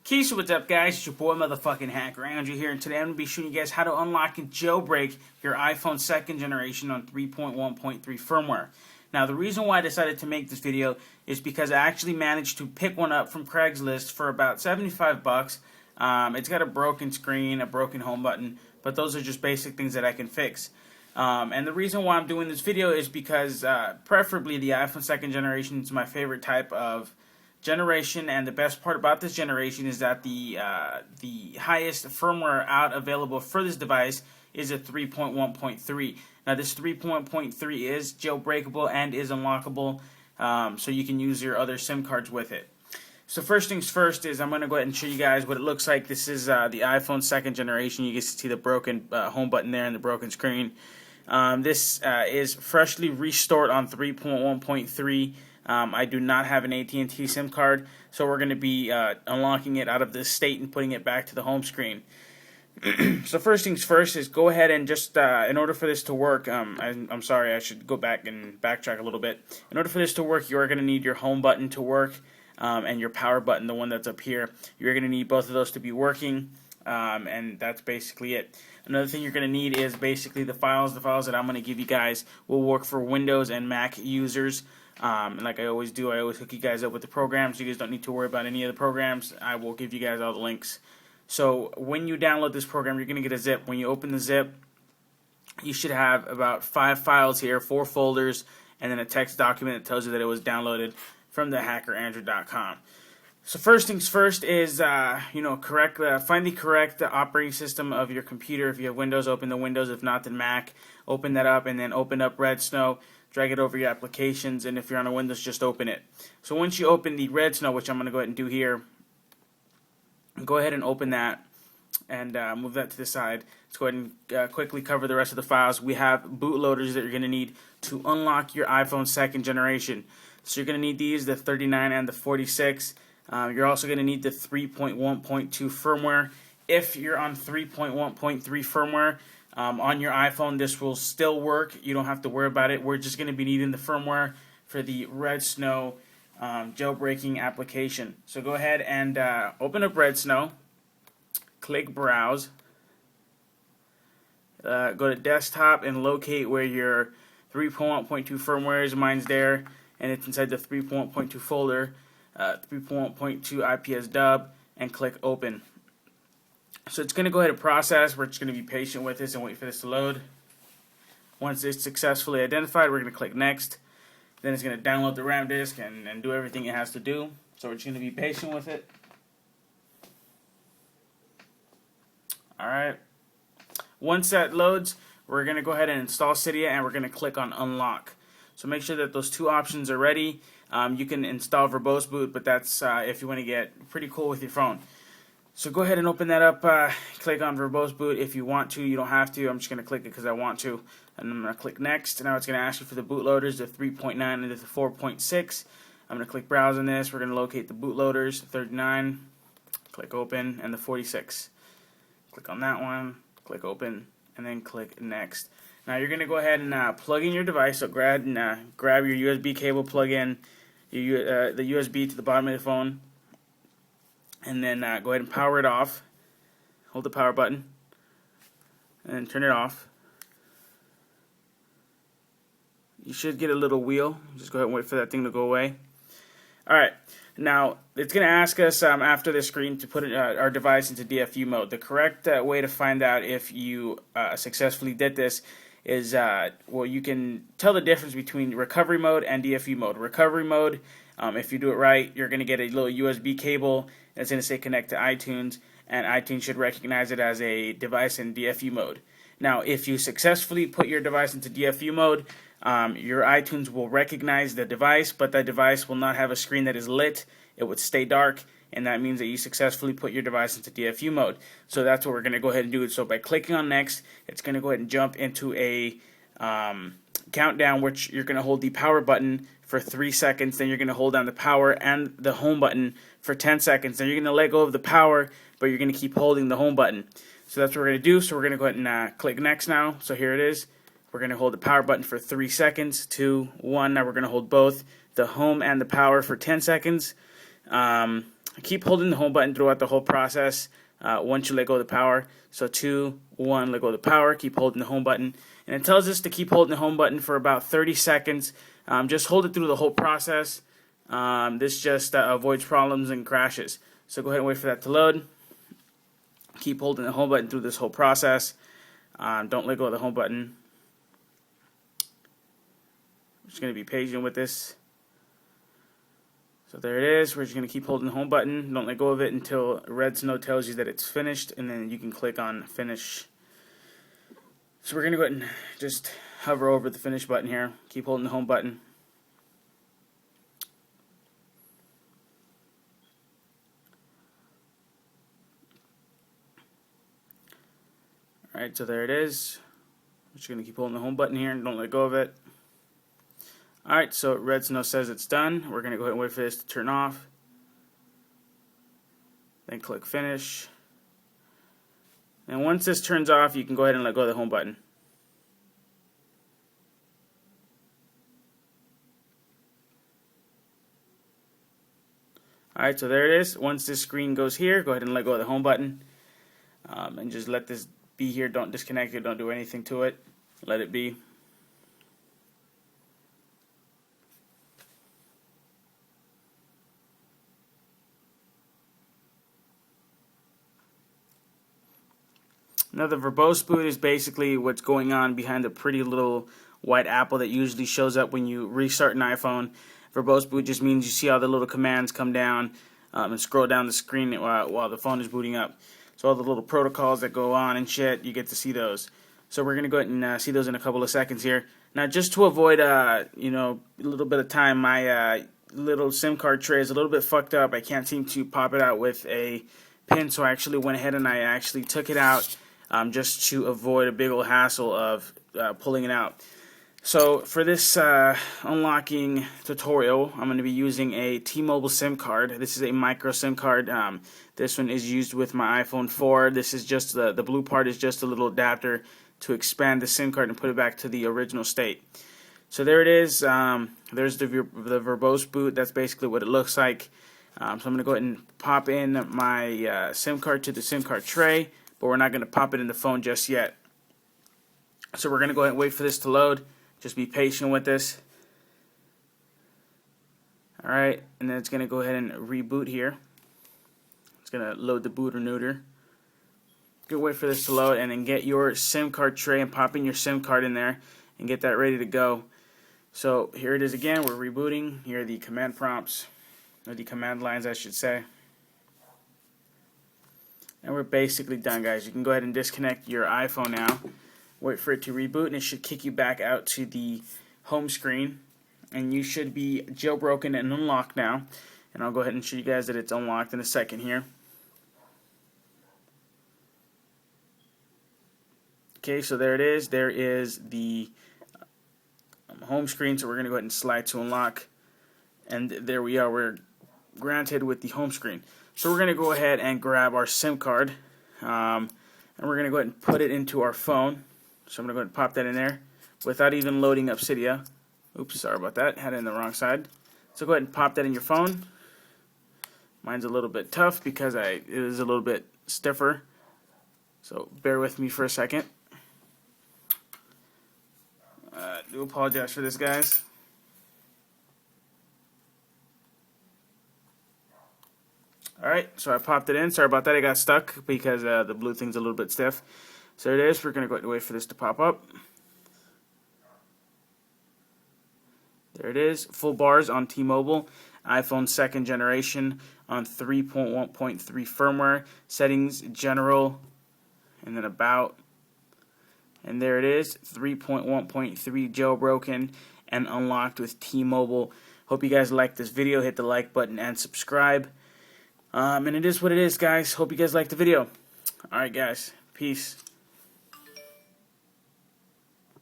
Keisha, what's up, guys? It's your boy, motherfucking Hacker Andrew here, and today I'm going to be showing you guys how to unlock and jailbreak your iPhone 2nd generation on 3.1.3 firmware. Now, the reason why I decided to make this video is because I actually managed to pick one up from Craigslist for about 75 bucks. It's got a broken screen, a broken home button, but those are just basic things that I can fix. And the reason why I'm doing this video is because preferably the iPhone 2nd generation is my favorite type of generation, and the best part about this generation is that the highest firmware out available for this device is a 3.1.3. Now this 3.1.3 is jailbreakable and is unlockable, so you can use your other SIM cards with it. So first things first is I'm going to go ahead and show you guys what it looks like. This is the iPhone 2nd generation. You can see the broken home button there and the broken screen. This is freshly restored on 3.1.3. I do not have an AT&T SIM card, so we're going to be unlocking it out of this state and putting it back to the home screen. So first things first is go ahead and just, in order for this to work, I'm sorry, I should go back and backtrack a little bit. In order for this to work, you are going to need your home button to work and your power button, the one that's up here. You're going to need both of those to be working, and that's basically it. Another thing you're going to need is basically the files. The files that I'm going to give you guys will work for Windows and Mac users. And like I always do, I always hook you guys up with the programs. You guys don't need to worry about any of the programs. I will give you guys all the links. So when you download this program, you're going to get a zip. When you open the zip, you should have about 5 files here, 4 folders, and then a text document that tells you that it was downloaded from the hackerandrew.com. So first things first is find the correct operating system of your computer. If you have Windows, open the Windows. If not, then Mac. Open that up, and then open up Redsn. Drag it over your applications, and if you're on a Windows, just open it. So once you open the Redsn, which I'm going to go ahead and do here, go ahead and open that and move that to the side. Let's go ahead and quickly cover the rest of the files. We have bootloaders that you're going to need to unlock your iPhone 2nd generation. So you're going to need these, the 39 and the 46. You're also going to need the 3.1.2 firmware. If you're on 3.1.3 firmware, on your iPhone, this will still work. You don't have to worry about it. We're just going to be needing the firmware for the Redsn jailbreaking application. So go ahead and open up Redsn, click Browse, go to Desktop and locate where your 3.1.2 firmware is. Mine's there, and it's inside the 3.1.2 folder, 3.1.2 IPS dub, and click Open. So it's going to go ahead and process. We're just going to be patient with this and wait for this to load. Once it's successfully identified, we're going to click Next. Then it's going to download the RAM disk and do everything it has to do. So we're just going to be patient with it. Alright. Once that loads, we're going to go ahead and install Cydia, and we're going to click on Unlock. So make sure that those 2 options are ready. You can install Verbose Boot, but that's if you want to get pretty cool with your phone. So go ahead and open that up, click on Verbose Boot if you want to. You don't have to. I'm just going to click it because I want to. And I'm going to click Next. Now it's going to ask you for the bootloaders, the 3.9 and the 4.6. I'm going to click Browse on this. We're going to locate the bootloaders, 39. Click Open, and the 46. Click on that one, click Open, and then click Next. Now you're going to go ahead and plug in your device. So grab your USB cable, plug in the USB to the bottom of the phone. And then go ahead and power it off. Hold the power button and then turn it off. You should get a little wheel. Just go ahead and wait for that thing to go away. Alright, now it's going to ask us after the screen to put our device into DFU mode. The correct way to find out if you successfully did this is, well, you can tell the difference between recovery mode and DFU mode. Recovery mode, if you do it right, you're going to get a little USB cable that's going to say connect to iTunes, and iTunes should recognize it as a device in DFU mode. Now, if you successfully put your device into DFU mode, your iTunes will recognize the device, but that device will not have a screen that is lit. It would stay dark, and that means that you successfully put your device into DFU mode. So that's what we're going to go ahead and do. So by clicking on Next, it's going to go ahead and jump into a countdown, which you're going to hold the power button for 3 seconds, then you're going to hold down the power and the home button for 10 seconds. Then you're going to let go of the power, but you're going to keep holding the home button. So that's what we're going to do. So we're going to go ahead and click Next now. So here it is. We're going to hold the power button for 3 seconds, 2, 1. Now we're going to hold both the home and the power for 10 seconds. Keep holding the home button throughout the whole process once you let go of the power. So 2, 1, let go of the power, keep holding the home button. And it tells us to keep holding the home button for about 30 seconds. Just hold it through the whole process. This just avoids problems and crashes. So go ahead and wait for that to load. Keep holding the home button through this whole process. Don't let go of the home button. I'm just going to be patient with this. So there it is. We're just going to keep holding the home button. Don't let go of it until red snow tells you that it's finished, and then you can click on finish. So we're going to go ahead and just hover over the finish button here. Keep holding the home button. Alright, so there it is. I'm just going to keep holding the home button here and don't let go of it. Alright, so red snow says it's done. We're going to go ahead and wait for this to turn off. Then click finish. And once this turns off, you can go ahead and let go of the home button. Alright, so there it is. Once this screen goes here, go ahead and let go of the home button. And just let this be here. Don't disconnect it. Don't do anything to it. Let it be. Now the verbose boot is basically what's going on behind the pretty little white apple that usually shows up when you restart an iPhone. Verbose boot just means you see all the little commands come down and scroll down the screen while the phone is booting up. So all the little protocols that go on and shit, you get to see those. So we're going to go ahead and see those in a couple of seconds here. Now just to avoid a little bit of time, my little SIM card tray is a little bit fucked up. I can't seem to pop it out with a pin, so I actually went ahead and I actually took it out just to avoid a big old hassle of pulling it out. So for this unlocking tutorial, I'm going to be using a T-Mobile SIM card. This is a micro SIM card. This one is used with my iPhone 4. This is just the blue part is just a little adapter to expand the SIM card and put it back to the original state. So there it is. There's the verbose boot. That's basically what it looks like. So I'm going to go ahead and pop in my SIM card to the SIM card tray, but we're not going to pop it in the phone just yet. So we're going to go ahead and wait for this to load. Just be patient with this. Alright, and then it's going to go ahead and reboot here. It's going to load the booter neuter. Good, wait for this to load, and then get your SIM card tray and pop in your SIM card in there and get that ready to go. So here it is again. We're rebooting. Here are the command prompts, or the command lines I should say. And we're basically done, guys. You can go ahead and disconnect your iPhone now. Wait for it to reboot, and it should kick you back out to the home screen. And you should be jailbroken and unlocked now. And I'll go ahead and show you guys that it's unlocked in a second here. Okay, so there it is. There is the home screen. So we're going to go ahead and slide to unlock. And there we are. We're granted with the home screen. So we're going to go ahead and grab our SIM card. And we're going to go ahead and put it into our phone. So I'm going to go ahead and pop that in there without even loading up Cydia. Oops, sorry about that. Had it in the wrong side. So go ahead and pop that in your phone. Mine's a little bit tough because it is a little bit stiffer. So bear with me for a second. Do apologize for this, guys. Alright, so I popped it in. Sorry about that. I got stuck because the blue thing's a little bit stiff. So there it is. We're going to go ahead and wait for this to pop up. There it is. Full bars on T-Mobile. iPhone 2nd generation on 3.1.3 firmware. Settings, general, and then about. And there it is. 3.1.3 jailbroken and unlocked with T-Mobile. Hope you guys liked this video. Hit the like button and subscribe. And it is what it is, guys. Hope you guys liked the video. Alright, guys. Peace.